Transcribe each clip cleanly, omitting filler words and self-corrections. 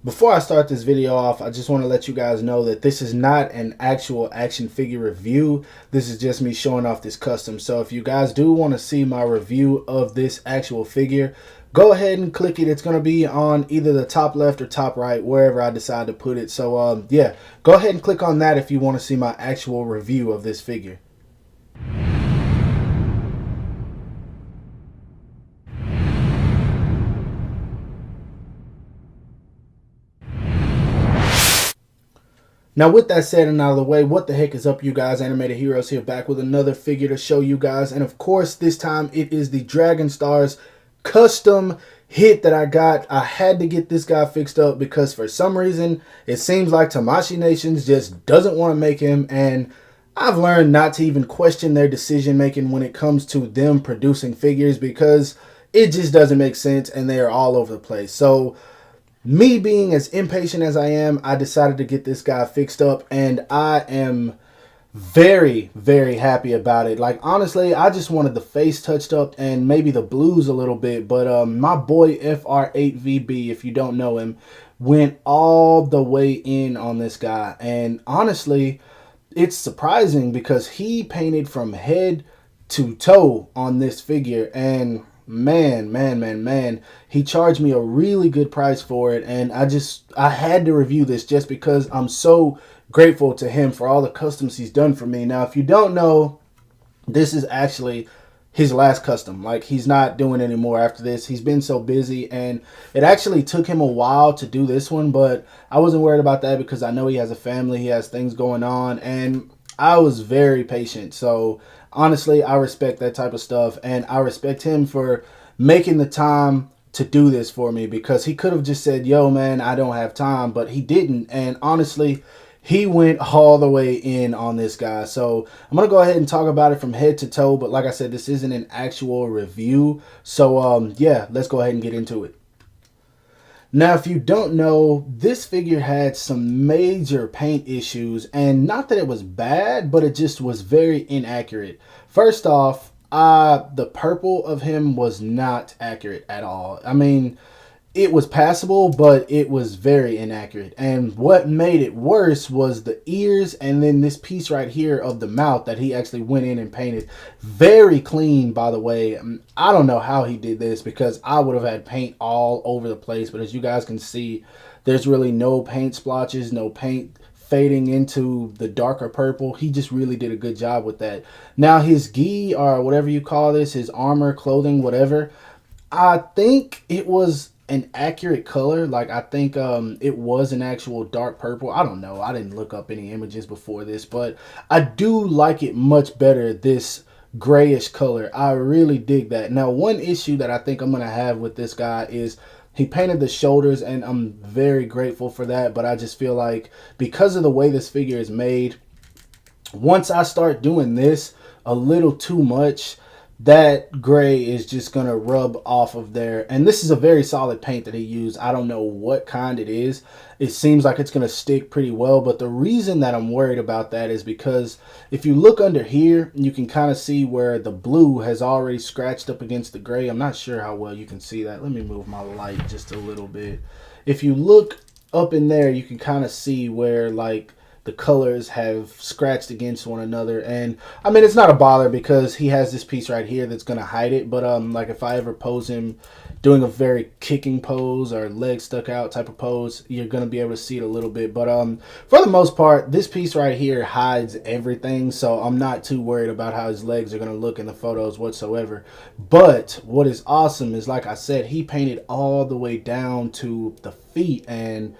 Before I start this video off, I just want to let you guys know that this is not an actual action figure review. This is just me showing off this custom. So if you guys do want to see my review of this actual figure, go ahead and click it. It's going to be on either the top left or top right, wherever I decide to put it. So yeah, go ahead and click on that if you want to see my actual review of this figure. Now, with that said and out of the way, what the heck is up, you guys? Animated Heroes here, back with another figure to show you guys. And of course, this time it is the Dragon Stars custom hit that I got. I had to get this guy fixed up because for some reason, it seems like Tamashii Nations just doesn't want to make him. And I've learned not to even question their decision making when it comes to them producing figures because it just doesn't make sense and they are all over the place. So me being as impatient as I am, I decided to get this guy fixed up, and I am very, very happy about it. Like, honestly, I just wanted the face touched up and maybe the blues a little bit, but my boy FR8VB, if you don't know him, went all the way in on this guy. And honestly, it's surprising because he painted from head to toe on this figure, and man, he charged me a really good price for it. And I had to review this just because I'm so grateful to him for all the customs he's done for me. Now, if you don't know, this is actually his last custom. Like, he's not doing any more after this. He's been so busy, and it actually took him a while to do this one, but I wasn't worried about that because I know he has a family, he has things going on, and I was very patient. So honestly, I respect that type of stuff, and I respect him for making the time to do this for me, because he could have just said, yo man, I don't have time, but he didn't. And honestly, he went all the way in on this guy. So I'm going to go ahead and talk about it from head to toe, but like I said, this isn't an actual review. So yeah, let's go ahead and get into it. Now, if you don't know, this figure had some major paint issues, and not that it was bad, but it just was very inaccurate. First off, the purple of him was not accurate at all. I mean, it was passable, but it was very inaccurate. And what made it worse was the ears and then this piece right here of the mouth that he actually went in and painted. Very clean, by the way. I don't know how he did this because I would have had paint all over the place. But as you guys can see, there's really no paint splotches, no paint fading into the darker purple. He just really did a good job with that. Now, his gi, or whatever you call this, his armor, clothing, whatever, I think it was an accurate color. Like, I think it was an actual dark purple. I don't know, I didn't look up any images before this, but I do like it much better, this grayish color. I really dig that. Now, one issue that I think I'm gonna have with this guy is he painted the shoulders, and I'm very grateful for that, but I just feel like because of the way this figure is made, once I start doing this a little too much, that gray is just gonna rub off of there. And this is a very solid paint that he used. I don't know what kind it is. It seems like it's gonna stick pretty well, but the reason that I'm worried about that is because if you look under here, you can kind of see where the blue has already scratched up against the gray. I'm not sure how well you can see that. Let me move my light just a little bit. If you look up in there, you can kind of see where, like, the colors have scratched against one another. And I mean, it's not a bother because he has this piece right here that's gonna hide it. But like, if I ever pose him doing a very kicking pose or leg stuck out type of pose, you're gonna be able to see it a little bit. But for the most part, this piece right here hides everything, so I'm not too worried about how his legs are gonna look in the photos whatsoever. But what is awesome is, like I said, he painted all the way down to the feet, and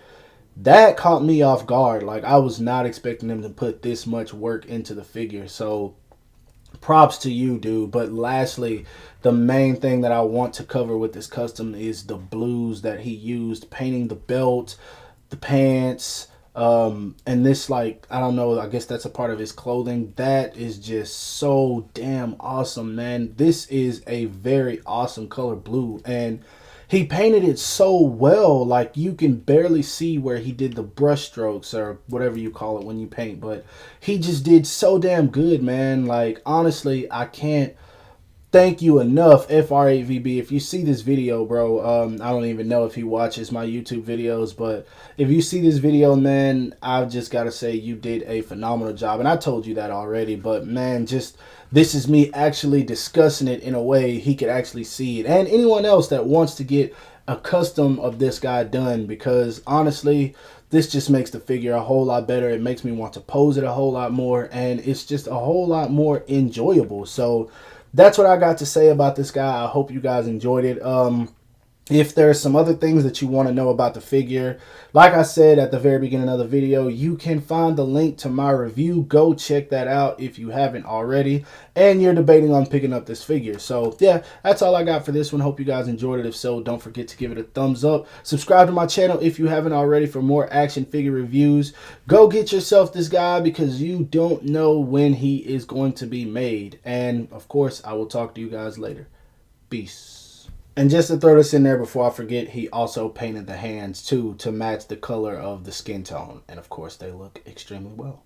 that caught me off guard. Like, I was not expecting them to put this much work into the figure. So props to you, dude. But lastly, the main thing that I want to cover with this custom is the blues that he used painting the belt, the pants, and this, like, I don't know, I guess that's a part of his clothing. That is just so damn awesome, man. This is a very awesome color blue, and he painted it so well, like, you can barely see where he did the brush strokes or whatever you call it when you paint, but he just did so damn good, man. Like, honestly, I can't thank you enough, FR8VB. If you see this video, bro, I don't even know if he watches my YouTube videos, but if you see this video, man, I've just got to say you did a phenomenal job. And I told you that already, but man, just this is me actually discussing it in a way he could actually see it. And anyone else that wants to get a custom of this guy done, because honestly, this just makes the figure a whole lot better. It makes me want to pose it a whole lot more, and it's just a whole lot more enjoyable. So that's what I got to say about this guy. I hope you guys enjoyed it. If there's some other things that you want to know about the figure, like I said at the very beginning of the video, you can find the link to my review. Go check that out if you haven't already, and you're debating on picking up this figure. So yeah, that's all I got for this one. Hope you guys enjoyed it. If so, don't forget to give it a thumbs up. Subscribe to my channel if you haven't already for more action figure reviews. Go get yourself this guy, because you don't know when he is going to be made. And of course, I will talk to you guys later. Peace. And just to throw this in there before I forget, he also painted the hands too to match the color of the skin tone. And of course, they look extremely well.